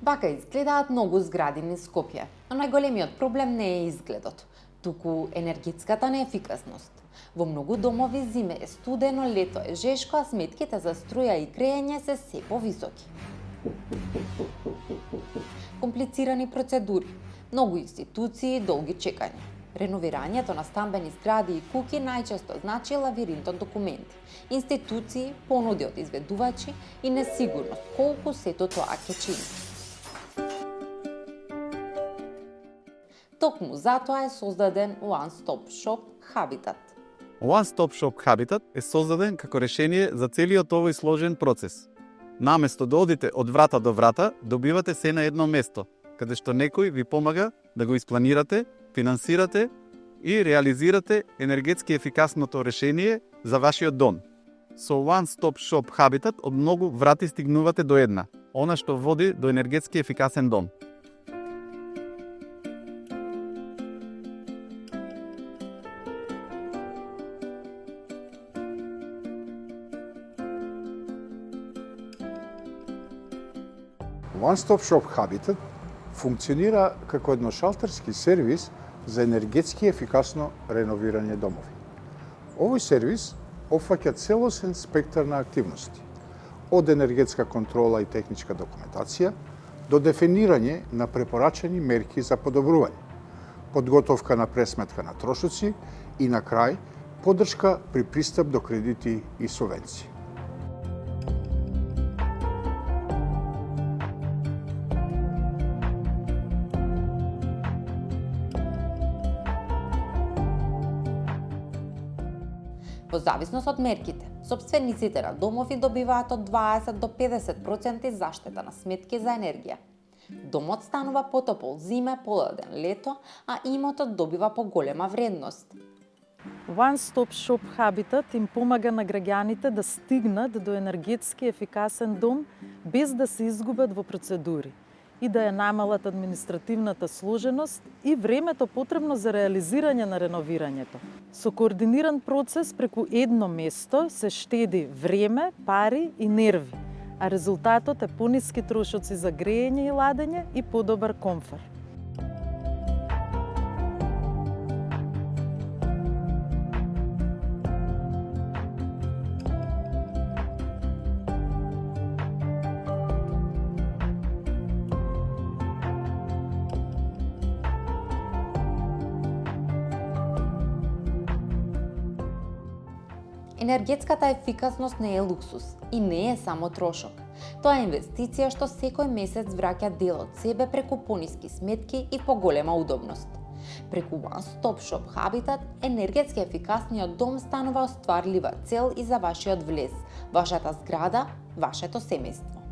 Вака изгледаат многу згради низ Скопје, но најголемиот проблем не е изгледот, туку енергетската неефикасност. Во многу домови зиме е студено, лето е жешко, а сметките за струја и грејење се се повисоки. Комплицирани процедури, многу институции, долги чекања. Реновирањето на стамбени згради и куќи најчесто значи лавиринт од документи, институции, понуди од изведувачи и несигурност колку сето тоа ќе чини. Токму затоа е создаден One Stop Shop Habitat. One Stop Shop Habitat е создаден како решение за целиот овој сложен процес. Наместо да одите од врата до врата, добивате се на едно место, каде што некој ви помага да го испланирате, финансирате и реализирате енергетски ефикасното решение за вашиот дом. Со One Stop Shop Habitat од многу врати стигнувате до една, она што води до енергетски ефикасен дом. One Stop Shop Habitat функционира како едношалтерски сервис за енергетски ефикасно реновирање домови. Овој сервис опфаќа целосен спектар на активности, од енергетска контрола и техничка документација до дефинирање на препорачани мерки за подобрување, подготовка на пресметка на трошоци и на крај поддршка при пристап до кредити и субвенции. Во зависност од мерките, сопствениците на домови добиваат од 20 до 50% заштета на сметки за енергија. Домот станува потопол зиме, поладен лето, а имотот добива поголема вредност. One Stop Shop Habitat им помага на граѓаните да стигнат до енергетски ефикасен дом без да се изгубат во процедури и да ја намалат административната сложеност и времето потребно за реализирање на реновирањето. Со координиран процес преку едно место се штеди време, пари и нерви, а резултатот е пониски трошоци за грејење и ладење и подобар комфор. Енергетската ефикасност не е луксус и не е само трошок. Тоа е инвестиција што секој месец враќа дел од себе преку пониски сметки и поголема удобност. Преку One Stop Shop Habitat, енергетски ефикасниот дом станува остварлива цел и за вашиот влез, вашата зграда, вашето семејство.